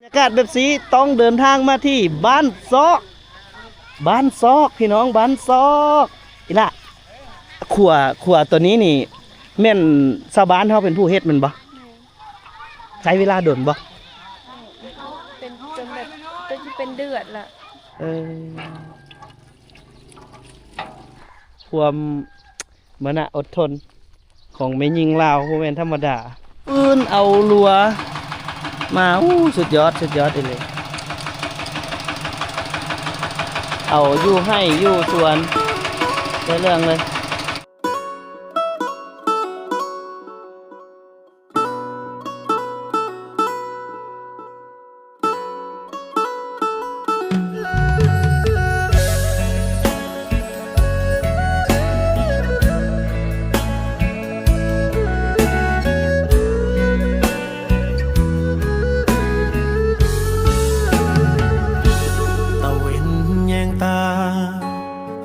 ากาศแบบสีต้องเดินทางมาที่บ้านซอกพี่น้องบ้านซอกอีล่ะขัวตัวนี้นี่แม่นชาวบ้านเขาเป็นผู้เฮ็ดมันบ่ใช้เวลาโดนบ่เป็นจนแบบจนเป็นเดือดละความมณะอดทนของแม่ยิงลาวบ่แม่นธรรมดาปืนเอาลัวมาสุดยอดเลยเอาอยู่ให้อยู่สวนได้เรื่องเลย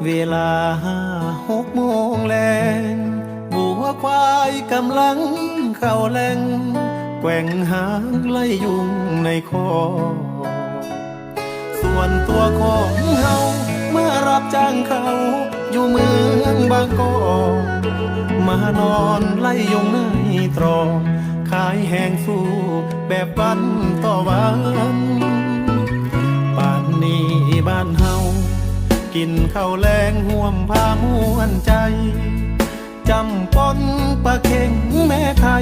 เวลา6 โมงแลงบัวควายกำลังเข้าแหล่งแกว่งหางไล่ยุงในคอส่วนตัวของเฮาเมื่อรับจ้างเขาอยู่เมืองบางกอกมานอนไล่ยุงในตรอกขายแหงสู้แบบวันต่อวันป่านนี้บ้านเฮากินข้าวแรงห่วมผ้าม้วนใจจำปนปลาเข็งแม่ไข่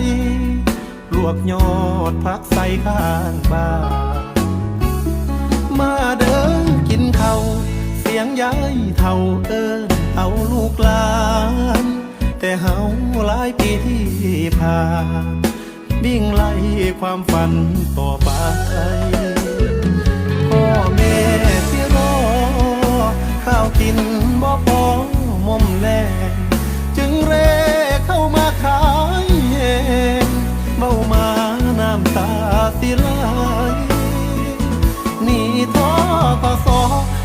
ลวกยอดผักใส่ข้างบ้านมาเดินกินข้าวเสียงยายเท่าเอาลูกหลานแต่เฮาหลายปีที่ผ่านวิ่งไล่ความฝันต่อไปพ่อแม่ที่รอข้าวกินบ่พอมอมแลจึงเร่เข้ามาขายเองเบ้ามาน้ำตาสิไหลนี่ท้อกส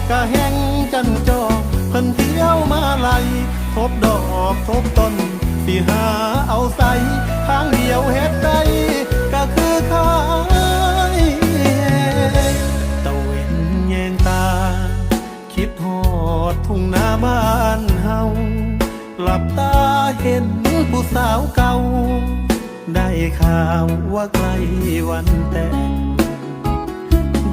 กะแห้งจันจอเพิ่นเที่ยวมาไล่ทบดอกทบต้นสิหาเอาใส่ทางเดียวเฮ็ดได้ก็คือขายตะเวนแยงตาคิดฮอดทุ่งนาบ้านเฮาหลับตาเห็นผู้สาวเก่าได้ข่าวว่าใกล้วันแต่ง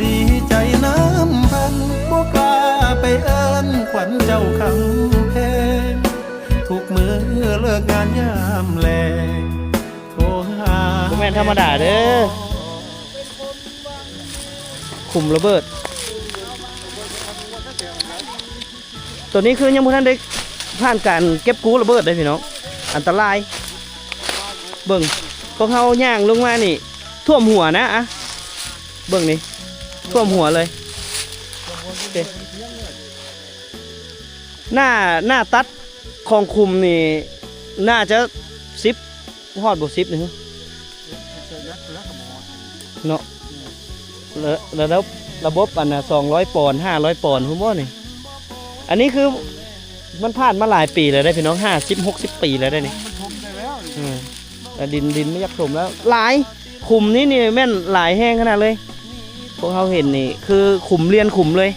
ดีใจน้ำพันบ่กล้าไปเอิ้นขวัญเจ้าคำเพงทุกมื้อเลิกงานยามแลงโทรหาบ่แม่นธรรมดาเด้อคุมระเบิดตัวนี้คือยังบ่ทันได้ผ่านการเก็บกู้ระเบิดได้พี่น้องอันตรายเบิ่งพวกเฮาย่างลงมานี่ท่วมหัวนะอะเบิ่งนี่ท่วมหัวเลยหน้าตัดของคุมนี่น่าจะ10ฮอดบ่10นี่เนาะแล้วระบบอันน่ะ200 ปอนด์500 ปอนด์พุ่นบ่นี่อันนี้คือมันผ่านมาหลายปีแล้วได้พี่น้อง50-60 ปีแล้วได้นี่แต่ดินไม่ยักถมแล้วหลายขุมนี่แม่นหลายแห้งขนาดเลยพวกเขาเห็นนี่คือขุมเรียนขุมเลย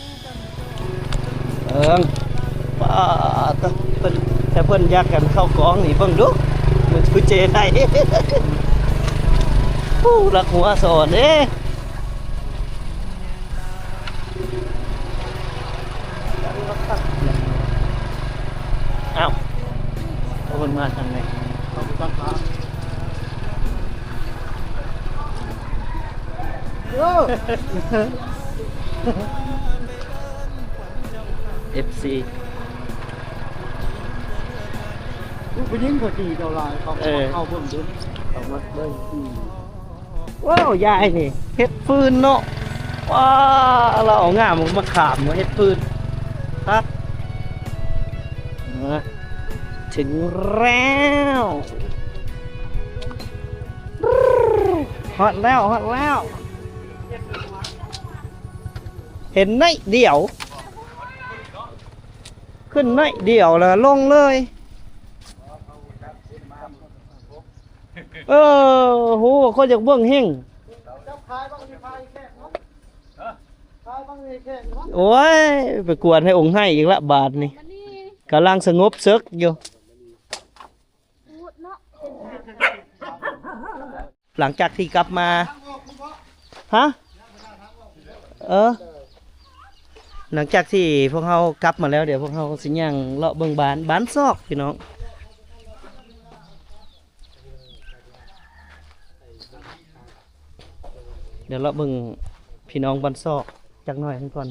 แต่เพิ่นยักกันเข้ากองนี่เบิ่งดูมันคือเจได้รักหัวสอนเด้อ้าวเอาคนมาทางไหนFC ไปยิงเขาจีเจ้าลายเขาเข้าเพิ่มด้วยเขามาเบิ้งว้าวยายนี่เฮ็ดฟืนเนาะว้าเราเอาง่ามมาขามมาเฮ็ดฟืนครับถึงแล้วฮอตแล้วเห็นน้อยเดียวขึ้นน้อยเดียวแล้วลงเลยโหคนอยากเบิ่งเฮง โอ้ยไปกวนให้องค์ให้อีกละบาทนี่ มันนี่ กำลังสงบซึกอยู่ พูดเนาะ หลังจากที่กลับมาฮะหลังจากที่พวกเขากลับมาแล้วเดี๋ยวพวกเขาสิย่างเลาะเบิ่งบ้านซอกพี่น้องเดี๋ยวเลาะเบิ่งพี่น้องบ้านซอกจักหน่อยก่อน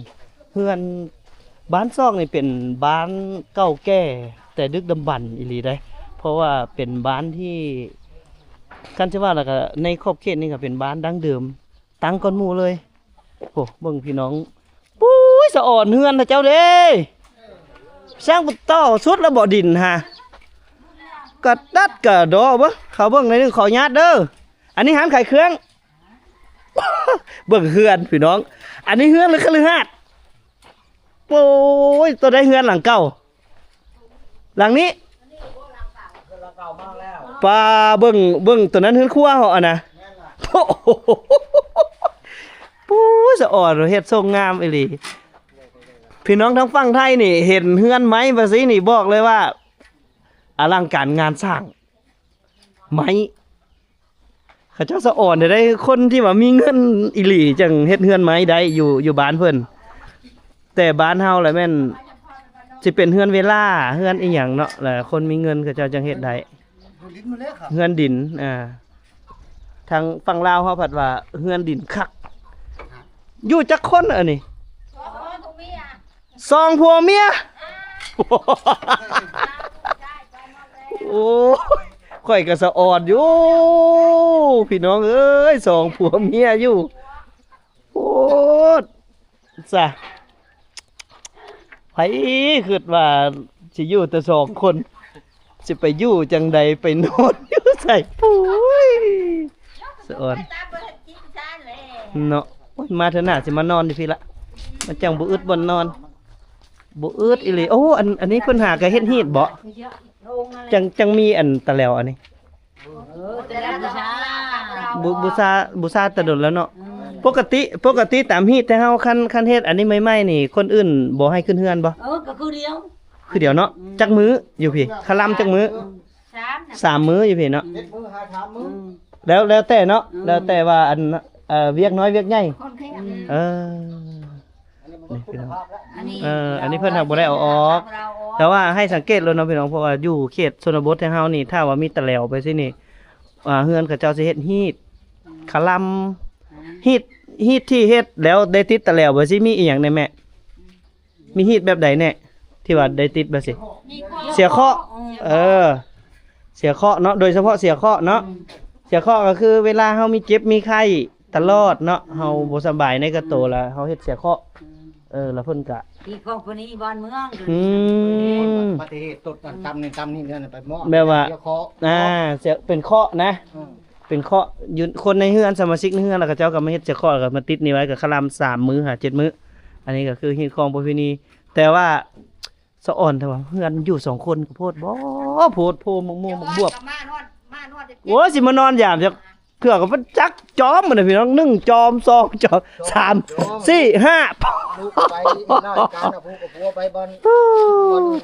เพื่อนบ้านซอกนี่เป็นบ้านเก่าแก่แต่ดึกดำบรรพ์อีหลีได้เพราะว่าเป็นบ้านที่กันจะว่าแล้วก็ในขอบเขตนี่ก็เป็นบ้านดั้งเดิมตั้งก้อนหมู่เลยโอ้เบิ่งพี่น้องปุ้ยสะอ่อนเฮือนนะเจ้าเด้สร้างบุตต่อสุดแล้วบ่ดินฮะกระดัดกระดอบ่เขาเบิ่งในนึงขอญาตเด้ออันนี้หานขายเครื่อง เบิ่งเฮือนพี่น้องอันนี้เฮือนหรือคฤหาสน์โอ้ยตัวได้เฮือนหลังเก่าหลังนี้ปลาเบิ่งตัวนั้นเฮือนครัวเหรอนะโอ้โหปู้สะอ่อนเฮ็ดทรงงามอีหลีพี่น้องทั้งฝั่งไทยนี่เห็นเฮือนไม้ภาษีนี่บอกเลยว่าอลังการงานสร้างไม้เขาเจ้าสะอ่อนได้คนที่ว่ามีเงินอีหลีจังเฮ็ดเฮือนไม้ได้อยู่บ้านเพิ่นแต่บ้านเฮาแหละแม่นสิเป็นเฮือนเวลาเฮือนอีหยังเนาะแหละคนมีเงินเขาเจ้าจังเฮ็ดได้เฮือนดินทางฝั่งลาวเฮาผัดว่าเฮือนดินคักอยู่จักคนอันนี้สองผัวเมียโอ้ข่อยก็สะออดอยู่พี่น้องเอ้ยสองผัวเมียอยู่โอ้ซะไผคิดว่าสิอยู่แต่สองคนสิไปอยู่จังใดไปนอนอยู่ใส่ปุ้ยสะออดเนาะมาเถอะน่ะสิมานอนดิพี่ละมันจังบ่อึดบ่นอนบ่อึดอีหลีโอ้อันนี้เพิ่นหาก็เฮ็ดฮีดบ่จังมีอันตะแล้วอันนี้บูชาตะดนแล้วเนาะปกติตามฮีดแต่เฮาคันเฮ็ดอันนี้ใหม่ๆนี่คนอื่นบ่ให้ขึ้นเฮือนบ่ก็คือเดียวคือเดี๋ยวเนาะจักมื้ออยู่พี่คลำจักมื้อ3มื้ออยู่พี่เนาะแล้วแต่เนาะแล้วแต่ว่าอันเวียกน้อยเวียกใหญ่นี่พี่น้องอันนี้เพิ่นหักบ่ได้เอาออกแต่ว่าให้สังเกตเลยเนาะพี่น้องเพราะว่าอยู่เขตชนบทของเฮานี่ถ้าว่ามีตะแหลวไปซินี่เฮือนเขาเจ้าสิเฮ็ดฮีดคลำฮีดที่เฮ็ดแล้วได้ติดตะแหลวบ่ซิมีอีหยังได้แม่มีฮีดแบบใดแน่ที่ว่าได้ติดบ่สิเสียเคราะห์เสียเคราะห์เนาะโดยเฉพาะเสียเคราะห์เนาะเสียเคราะห์ก็คือเวลาเฮามีเจ็บมีไข้ตลอดเนาะเฮาบ่สบายในกระโตแล้วเฮาเฮ็ดเสียเคราะห์แล้วเพิ่นก็อีกของคนนี้บ้านเมืองประเทศตดตำนี่เนี่ยไปมอบแบบว่าเสียเป็นเคราะห์นะเป็นเคราะห์อยู่คนในเฮือนสมาชิกในเฮือนแล้วก็เจ้าก็มาเฮ็ดเสียเคราะห์ก็มาติดนี่ไว้ก็คลำ3มื้อหา7มื้ออันนี้ก็คือฮีดของประเพณีแต่ว่าสะอ่อนแต่ว่าเฮือนอยู่2คนก็โพดบ่โพดโพมงบวบโอ้สิมานอนยามจักเถื่อก็มันจักจอมมันน่ะพี่น้อง1จอม2จอม3 4 5ไปราชการกับผัวไปบอล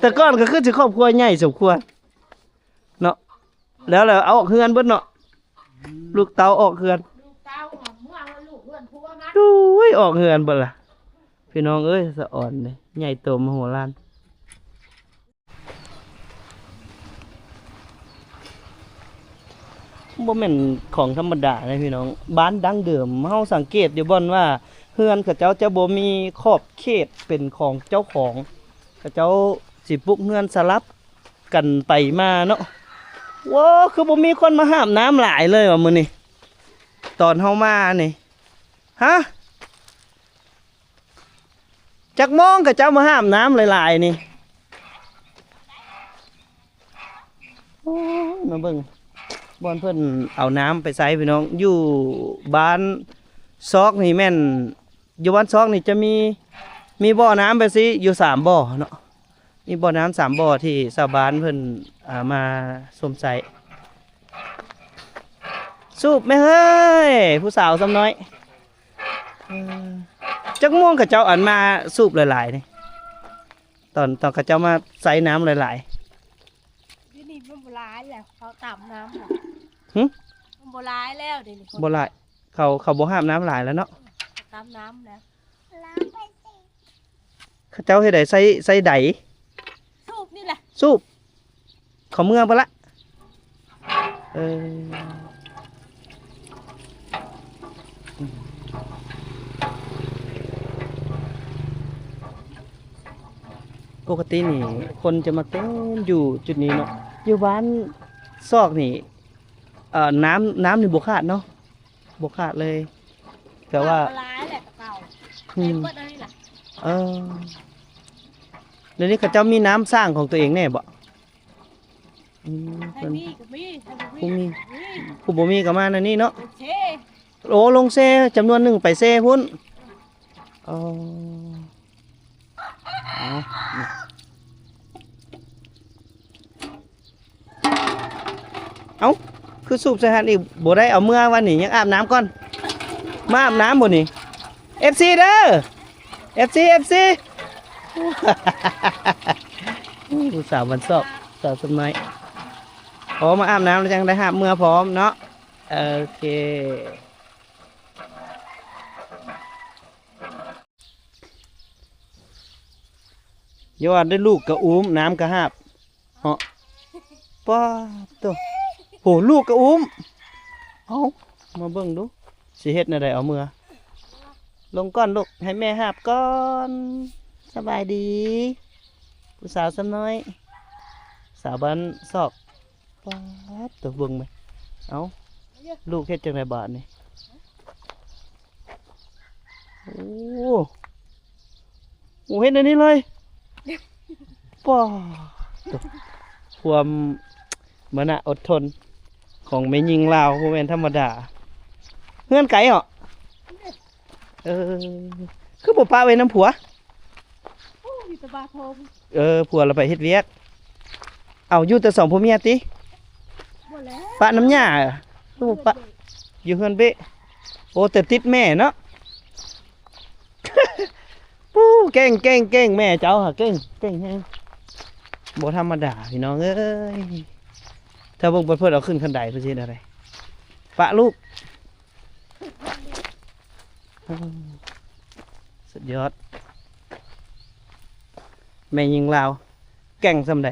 แต่ก่อนก็คือสิครอบครัวใหญ่สมควรเนาะแล้วเอาออกเฮือนเบิดเนาะลูกเต้าออกเฮือนดูยออกเฮือนเบิดล่ะพี่น้องเอ้ยสะอ่อนเลยใหญ่โตมโหฬารบ่แม่นของธรรมดาเลยพี่น้องบ้านดั้งเดิมเฮาสังเกตอยู่บ่อนว่าเฮือนเขาเจ้าจะบ่มีขอบเขตเป็นของเจ้าของเขาเจ้าสิปลูกเฮือนสลับกันไปมาเนาะว้าคือบ่มีคนมาห้ามน้ำหลายเลยว่ะมื้อนี้ตอนเฮามานี่ฮะจักมองเขาเจ้ามาห้ามน้ำหลายๆนี่โอ้มาเบิ่งบ่อนเพิ่นเอาน้ำไปใส่พี่น้องอยู่บ้านซอกนี่แม่นอยู่บ้านซอกนี่จะมีบ่อน้ำไปสิอยู่3บ่อเนาะมีบ่อน้ำ3บ่อที่ชาวบ้านเพิ่นมาสมใส่สูบไหมเฮ้ยผู้สาวซ้ำน้อย จักม่วงเขาเจ้าอันมาสูบหลายๆนี่ตอนเขาเจ้ามาใส่น้ำหลาย ที่นี่มันโบราณแหละเขาต่ำน้ำค่ะ หึ มันโบราณแล้วเดี๋ยวนี้ ๆบ่หลายเขาบ่ห้ามน้ำหลายแล้วเนาะ ต่ำน้ำแล้ว เขาเจ้าเฮ็ดได้ใส่ใด สูบนี่แหละ สูบเขาเมื่อบ่ละเออปกตินี่คนจะมาเต้นอยู่จุดนี้เนาะอยู่บ้านซอกนี่น้ำนี่บ่ขาดเนาะบ่ขาดเลยแต่ว่า โบราณแหละเก่า อื เต็ม ม เบิดอะไรล่ะ เออเดี๋ยวนี้เขาเจ้ามีน้ำสร้างของตัวเองแน่บ่อืม ไท เพิ่ ย น มีกับมีไทย ผู้มี มี ผู้บ่มีก็มานั่นนี่เนาะ โอเค โอ้ลงเซจำนวนหนึ่งไปเซพุ่นอ๋อเอานี่เอาคือสูบใส่หันอีกบ่ได้เอาเมื่อวันนี้ยังอาบน้ำก่อน มาอาบน้ำบ่นี่ FC เด้อ FC ผู้สาววันสอบสาวสมัยพอมาอาบน้ำแล้วจังได้หาบเมื่อพร้อมเนาะโอเคยอดได้ลูกกระอุ้มน้ำกระหาบเหาะป้าตัวโหลูกกระอุ้มเอามาเบิ่งดูสิเฮ็ดแนวใดเอามือลงก้อนลูกให้แม่หาบก้อนสบายดีผู้สาวสำน้อย สาวบ้านซอกป้าตัวเบิ่งไหมเอาลูกเฮ็ดจังไดบาดนี่โอ้โหเฮ็ดอันนี้เลยป้าตัวความมณะอดทนของแม่ยิงลาวบ่แม่นธรรมดาเฮือนไก่เหรอคือบ่ป้าไว้น้ำผัว โอ้ยตะบาทง ผัวเราไปเฮ็ดเวียกเอาอยู่แต่สองผัวเมียติ หมดแล้ว ปะน้ำหญ้าคือบ่ปะอยู่เฮือนเบ้โอ้แต่ติดแม่เนาะ ปู้เก่งแม่เจ้าหะเก่งแฮงบ่ธรรมดาพี่น้องเอ้ยถ้าเบิ่งเพิ่นเอาขึ้นคันไดเพิ่นสิเฮ็ดอะไรปะลูกสุดยอดแม่ยิงลาวแก่งส่ำใด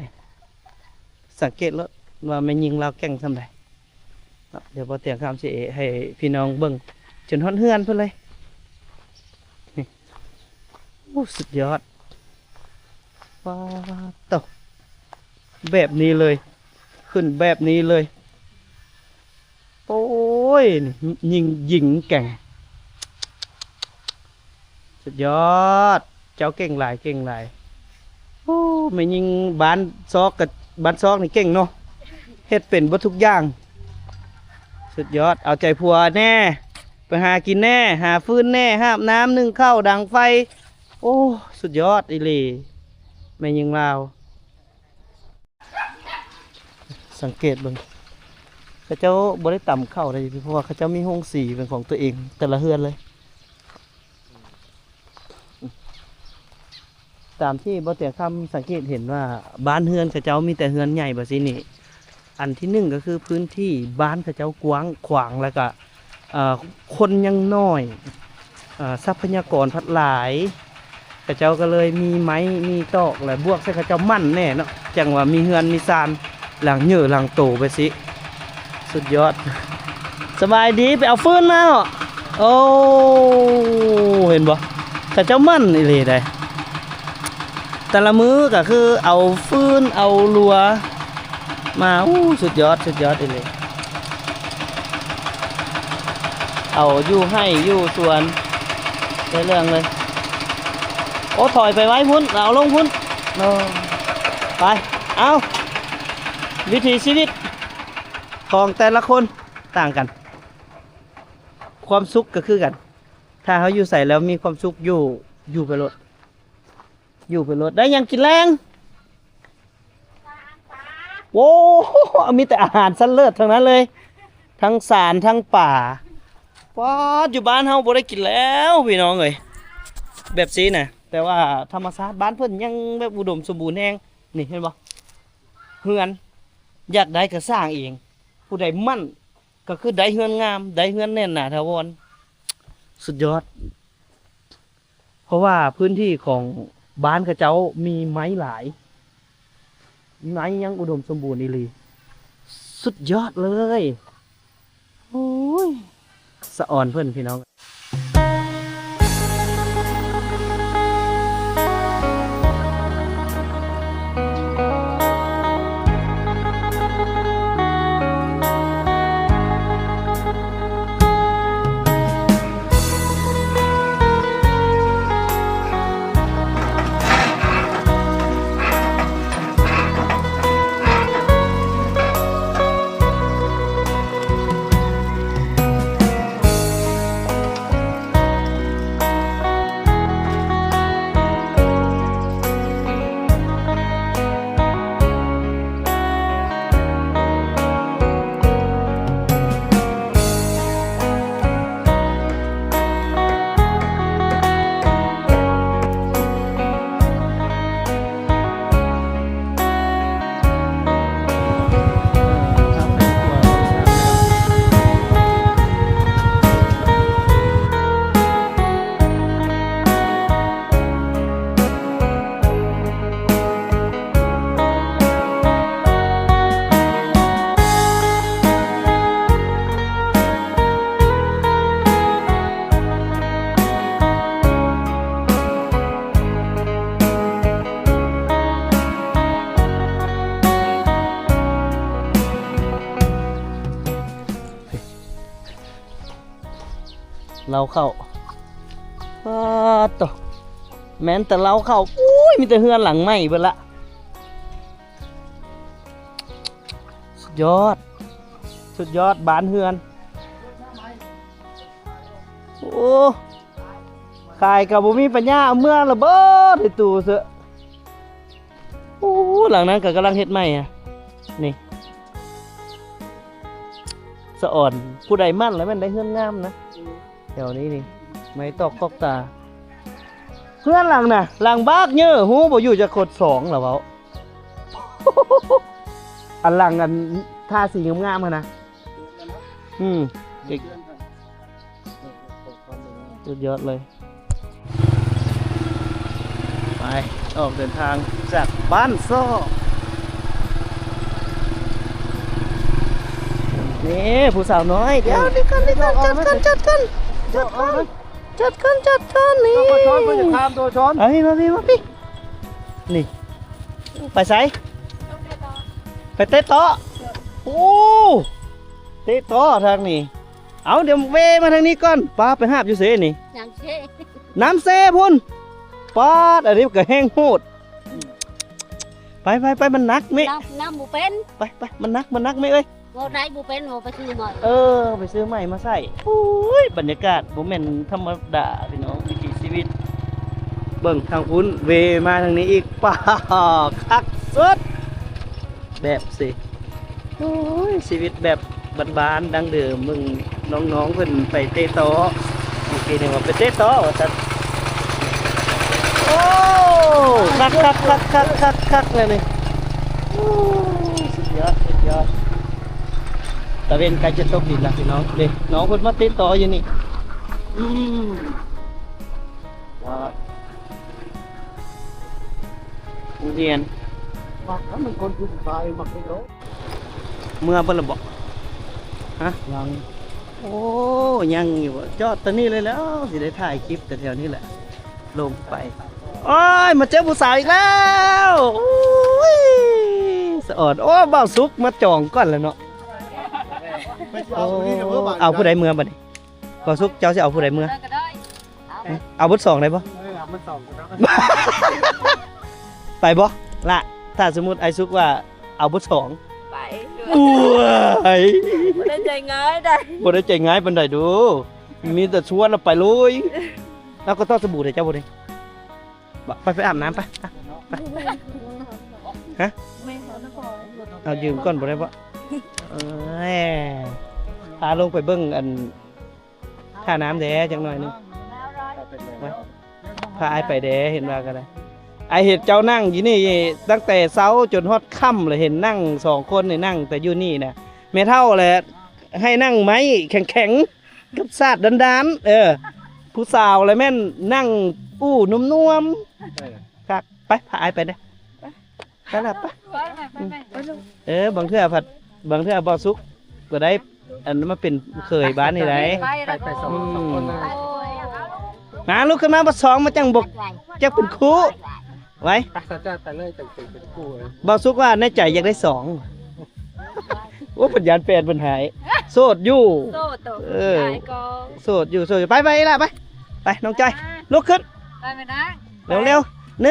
สังเกตแล้วว่าแม่ยิงลาวแก่งส่ำใดเนาะเดี๋ยวพอเตียงคำสิให้พี่น้องเบิ่งจนฮอดเฮือนเพิ่นเลยนี่โอ้สุดยอดว้าวตกแบบนี้เลย ขึ้นแบบนี้เลย โอ้ยนี่ยิงแก่งสุดยอดเจ้าเก่งหลายโอ้ไม่ยิงบ้านซอกกับบ้านซอกนี่เก่งเนาะเฮ็ดเป็นบ่ทุกอย่างสุดยอดเอาใจผัวแน่ไปหากินแน่หาฟืนแน่หาบน้ำนึ่งข้าวดังไฟโอ้สุดยอดอีหลีแม่ยิงลาวสังเกตเบิ่งเขาเจ้าบ่ได้ต่ำเข้าเลยเพราะว่าเขาเจ้ามีห้องสีเป็นของตัวเองแต่ละเฮือนเลยตามที่บ่เตียงคำสังเกตเห็นว่าบ้านเฮือนเขาเจ้ามีแต่เฮือนใหญ่แบบนี้นี่อันที่หนึ่งก็คือพื้นที่บ้านเขาเจ้ากว้างขวางแล้วก็คนยังน้อยทรัพยากรพัดหลายเขาเจ้าก็เลยมีไม้มีตอกและบวกใส่เขาเจ้ามั่นแน่เนาะจังว่ามีเฮือนมีซานหลังเหยื่อหลังโตไปสิสุดยอดสบายดีไปเอาฟืนมาเหรอโอ้เห็นบ่เขาเจ้ามั่นอีหลีได้แต่ละมื้อก็คือเอาฟืนเอาลัวมาสุดยอดอีหลีเอาอยู่ให้อยู่สวนได้เรื่องเลยโอ้ถอยไปไว้พุ่นเอาลงพุ่นไปเอาวิถีชีวิตของแต่ละคนต่างกันความสุขก็คือกันถ้าเขาอยู่ใส่แล้วมีความสุขอยู่ไปรถได้ยังกินแรงโว้มีแต่อาหารชั้นเลิศทั้งนั้นเลยทั้งสารทั้งป่าว้าอยู่บ้านเฮาบ่ได้กินแล้วพี่น้องเอ้ย แบบซีน่ะแต่ว่าธรรมชาติบ้านเพิ่นยังแบบอุดมสมบูรณ์แฮงนี่เห็นบ่เฮือนอยากได้ก็สร้างเองผู้ใดมั่นก็คือได้เฮือนงามได้เฮือนแน่นหนาถาวรสุดยอด เพราะว่าพื้นที่ของบ้านเขาเจ้ามีไม้หลายไม้ยังอุดมสมบูรณ์อีหลีสุดยอดเลยโอ้ยสะอ่อนเพิ่นพี่น้องเราเข้าตกแม้นแต่เราเข้าอุ้ยมีแต่เฮือนหลังใหม่เบิดละสุดยอดสุดยอดบ้านเฮือนโอ้ขายกับบ่มีปัญญาเอาเมื่อระเบิดในตู้เสอะโอ้หลังนั้นก็กำลังเฮ็ดใหม่อ่ะนี่สะอ่อนผู้ใดมั่นแล้วมันได้เฮือนงามนะแถวนี้นี่ไม่ตอกกอกตาเพื่อนหลังน่ะหลังบากเยอะหูบ่อยู่จะกด2เหรอเว้า อันหลังอันท่าสีงามๆนะเด็กสุดยอดเลยไปออกเดินทางจากบ้านซ้อนี่ผู้สาวน้อยเดี๋ยวจัดกันนี่ ตัวช้อนเพิ่นจะข้ามตัวช้อน มาพี่นี่ไปไสไปเตะโต๊ะโอ้เตะโต๊ะทางนี้เอาเดี๋ยวเวมาทางนี้ก่อนป้าไปหาบอยู่เสนี่ อย่างเช่ น้ำเซพุ่นป้าดอันนี้ก็แห้งโหดไปมันนักมิ น้ำหมูเป็น ไปมันนักมิเอ้ย โมได้หมูเป็นโมไปซื้อหน่อย ไปซื้อใหม่มาใส่โอ้ยบรรยากาศโมเมนธรรมดาพี่น้องวิถีชีวิตเบิ่งทางพุ้นเวมาทางนี้อีกป้าคักสุดแบบสิโอ้ยชีวิตแบบบ้านๆดังเดิมมึงน้องๆเพิ่นไปเตะโต๊ะโอเคเนี่ยว่าไปเตะโต๊ะว่าซั่นโอ้คักเลยนี่โอ้สุดยอดตะเวนใกล้จะตกดินแล้วพี่น้องเด้น้องเพิ่นมาเตะโต๊ะอยู่นี่ว้าวเรียน มักมันคนผู้ชายมักให้เขา เมื่อบ่ละบ่ฮะ ยัง โอ้ยังอยู่บ่จอดตอนนี้เลยแล้วสิได้ถ่ายคลิปแต่แถวนี้แหละลงไปโอ้ยมาเจอผู้สาวอีกแล้วโอ้ยสะอดโอ้บ่าวสุกมาจองก่อนแล้วเนาะ ไปเอาผู้นี้กับเพื่อนบ้าน เอาผู้ใดเมื่อบัดนี้บ่าวสุกเจ้าสิเอาผู้ใดเมื่อ ได้ก็ได้ เอาเบด2ได้บ่ มันสองกันนะ ไปบ่ล่ะถ้าสมมุติไอ้สุกว่าเอาเบด2 ไป อ้วย ไม่ได้ใจง่ายได้ บ่ได้ใจง่ายปานใดดูมีแต่ชวนเราไปเลยแล้วก็ต้องสบู่ให้เจ้าบ่ได้ไปอาบน้ำไปฮะ ไม่ขอนะขอ เอายืมก่อนบ่ได้บ่พาลงไปเบิ่งอันท่าน้ำแดจังหน่อยนึงไป พาไอไปเด้เห็นว่าก็ได้ไอเห็นเจ้านั่งอยู่นี่ตั้งแต่เช้าจนฮอดค่ำเลยเห็นนั่ง2คนนี่นั่งแต่อยู่นี่นะแม่เฒ่าแหละให้นั่งไม้แข็งๆกับซาดดันๆผู้สาวเลยแม่นนั่งอู้นุ่มๆครับไปพาไอไปเด้ไปละไปบางเทื่อผัดบางเทื่อบ่สุกก็ได้อันนั้นมาเป็นเคยบ้านนี่ได้ ไปสองคนนะ มาลุกขึ้นมาบ่สองมาจังบกจักเป็นครูไว้ ไปสัจจะแต่เลยจังเป็นคู่เลย บ่สุกว่าในใจอยากได้สองโอ้ปัญญาแปดปัญหายโสดอยู่ โตโต เออ ยายก็ โสดอยู่ไปล่ะไปน้องจอยลุกขึ้น ไปไหมนะ เร็วๆ1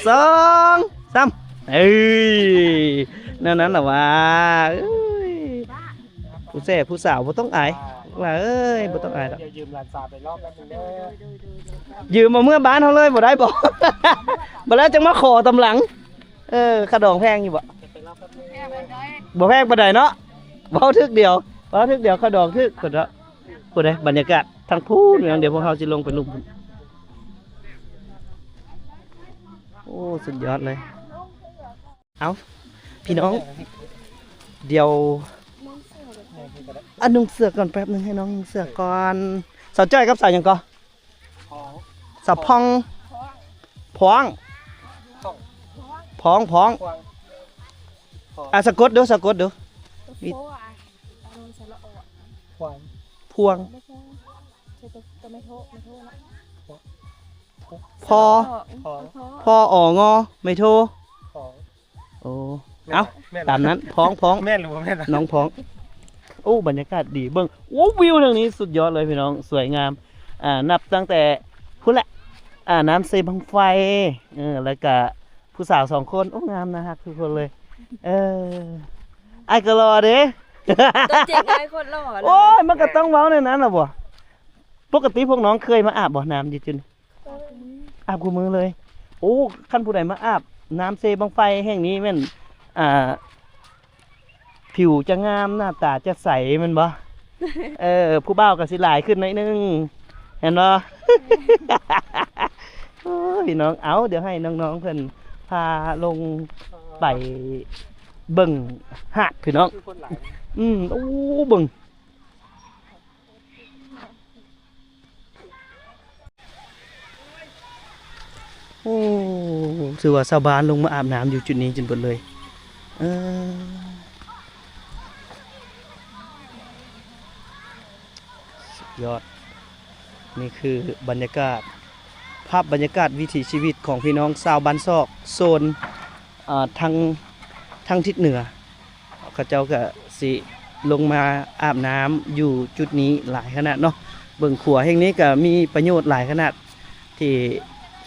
2 3เอ้ยนั่นล่ะว่าเอ้ยผู้แซ่ผู้สาวบ่ต้องอายว่าเอ้ยบ่ต้องอายดอก เดี๋ยวยืมหลานสาวไปรอบแป๊บนึงเด้อ ยืมมาเมื่อบ้านเขาเลยบ่ได้บ่ บ่แล้วจังมาขอตำหลังขะดองแพงอยู่บ่ ไปรอบแป๊บนึง บ่แพงปานใดเนาะเว้าทึกเดียวขะดองทึกพุ่นเนาะพุ่นเด้บรรยากาศทางพูนเดี๋ยวพวกเราสิลงไปลุ่มพุ่นโอ้สุดยอดเลยเอาพี่น้อง เดี๋ยวนุ่งเสื้อก่อนแป๊บนึงให้น้องนุ่งเสื้อก่อนสาวจ้อยกับสาวหยังก่อสาวพองพองสะกดดูมีพวงพออ่องอไม่โทโอ้เอาตามนั้นพ้อง แม่หรือว่าแม่นะ น้องพ้องโอ้บรรยากาศดีเบิ่งโอ้วิวทางนี้สุดยอดเลยพี่น้องสวยงามนับตั้งแต่พุ่นแหละน้ำเซบังไฟแล้วก็ผู้สาว2คนโอ้งามนะฮักทุกคนเลยไอ้ก็รอเด้ ตัวจริงไอ้คนหล่อเลย โอ้ยมันก็ต้องเว้าในนั้นล่ะบ่ปกติพวกน้องเคยมาอาบบ่น้ำอยู่จุนอาบคู่มือเลยโอ้คันผู้ใดมาอาบน้ำเซบังไฟแห่งนี้แม่นผิวจะงามหน้าตาจะใสแมันบ่ ผู้บ่าวก็สิหลายขึ้นหน่อยนึงเห็นบ่ โอ้ยพี่น้องเอาเดี๋ยวให้น้องๆเพิ่นพาลงไปเบิ่งหาดพี่น้อง คือคนหลาย โอ้เบิ่งโอ้ถือว่าชาวบ้านลงมาอาบน้ำอยู่จุดนี้จนเบิดเลยสุดยอดนี่คือบรรยากาศภาพบรรยากาศวิถีชีวิตของพี่น้องชาวบ้านซอกโซนทางทิศเหนือเขาเจ้าก็สิลงมาอาบน้ำอยู่จุดนี้หลายขนาดเนาะเบิ่งขัวแห่งนี้ก็มีประโยชน์หลายขนาดที่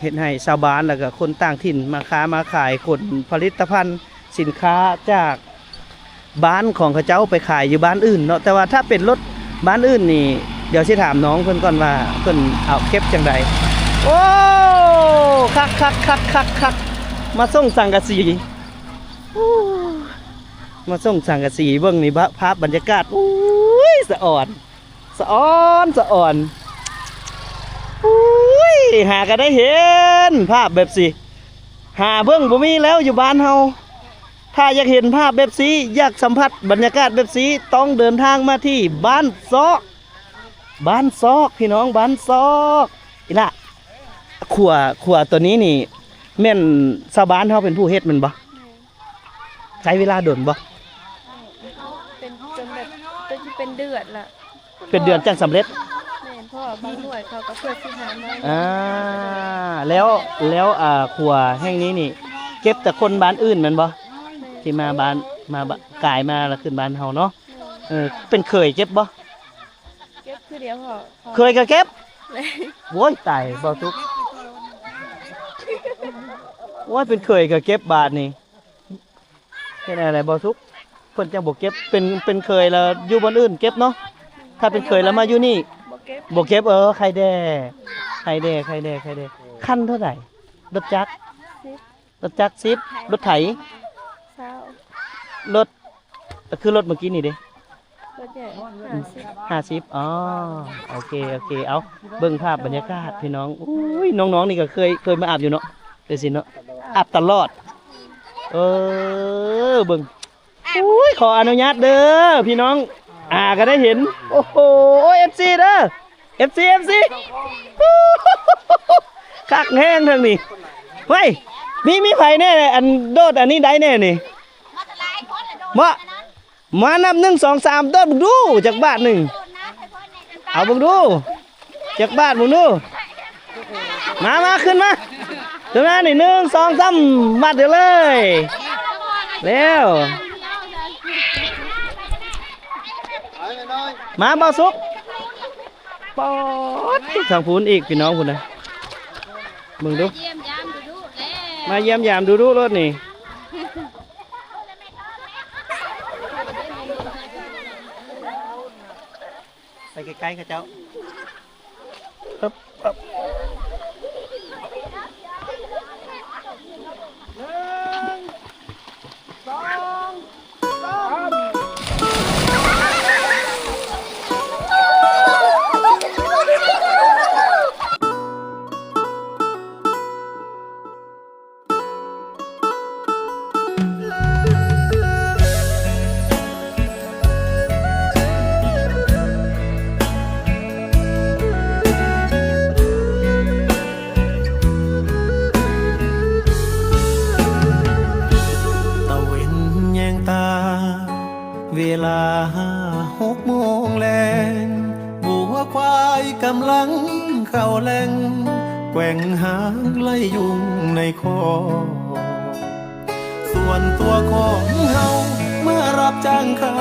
เฮ็ดให้ชาวบ้านแล้วก็คนต่างถิ่นมาค้ามาขายขนผลิตภัณฑ์สินค้าจากบ้านของเขาเจ้าไปขายอยู่บ้านอื่นเนาะแต่ว่าถ้าเป็นรถบ้านอื่นนี่เดี๋ยวสิถามน้องเพิ่นก่อนว่าเพิ่นเอาเก็บจังไดโอ้คักมาส่งสังกะสีมาส่งสังกะสีเบิ่งนี่ภาพบรรยากาศโอ้ยสะอ่อนโอ้ยหาก็ได้เห็นภาพแบบสิหาเบิ่งบ่มีแล้วอยู่บ้านเฮาถ้าอยากเห็นภาพแบบสิอยากสัมผัสบรรยากาศแบบสิต้องเดินทางมาที่บ้านซอกพี่น้องบ้านซอกอีล่ะขัวตัวนี้นี่แม่นชาวบ้านเฮาเป็นผู้เฮ็ดมันบ่ใช้เวลาดนบ่ เป็นจนแบบจนที่เป็นเดือดละ เป็นเดือนจังสำเร็จ แม่นเพราะว่าบางหน่วยเขาก็เพื่อที่หามา แล้วขัวแห่งนี้นี่เก็บแต่คนบ้านอื่นแม่นบ่ที่มาบ้านกายมาแล้วขึ้นบ้านเฮาเนาะเป็นเคยเก็บบ่ เก็บคือเดียวพอ เคยก็เก็บโว้ยตายบ่ทุกโว้ยเป็นเคยก็เก็บบาทนี่เฮ็ดอะไรบ่ทุกเพิ่นจังบ่เก็บเป็นเคยแล้วอยู่บ้านอื่นเก็บเนาะถ้าเป็นเคยแล้วมาอยู่นี่ บ่เก็บ ใครแด่ขั้นเท่าไหร่รถจักร10รถไถ เศร้าร ถคือรถเมื่อกี้นี่เด้ รถใหญ่50 50อ๋อโอเคเอาเบิ่งภาพบรรยากาศพี่น้องอุ้ยน้องๆนี่ก็เคยมาอาบอยู่เนาะเด้สิเนาะอาบตลอดเบิ่งอุ้ยขออนุญาตเด้อพี่น้องก็ได้เห็นโอ้โห FC เด้อ FC คักแห้งทางนี้เฮ้ยมีไผแน่อันโดดอันนี้ได้แน่นี่มานับ1 2 3โดดดูจากบาทหนึ่งเอาเบิ่งดูจากบาทมึงดูมาขึ้นมาถึงนั้นนี่1 2 3บัดเดียวเลยเร็วมาเบาสุกปอดทางพูนอีกพี่น้องพูนนะมึงดูมาเยี่ยมยามดูรถนี่ไปใกล้ๆกับเจ้าตะเวนแยงตาเวลา6 โมงแลงบัวควายกำลังเข้าแหลงแกว่งหางไล่ยุงในคอส่วนตัวของเฮาเมื่อรับจ้างเขา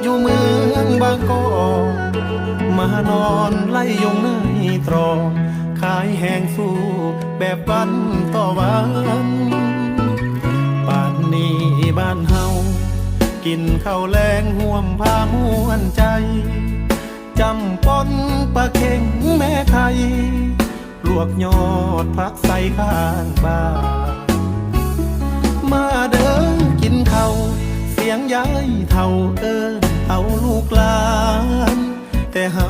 อยู่เมืองบางกอกมานอนไล่ยุงในตรอกขายแหงสู้แบบวันต่อวันป่านนี้บ้านเฮากินข้าวแลงห่วมผ้าม่วนใจจำปนปลาเข็งแม่ไข่ลวกยอดผักใส่ข้างบ้านมาเด้อกินข้าวเสียงยายเท่าเอาลูกหลานแต่เฮา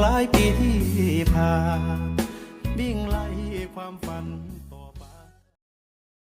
หลายปีที่ผ่าน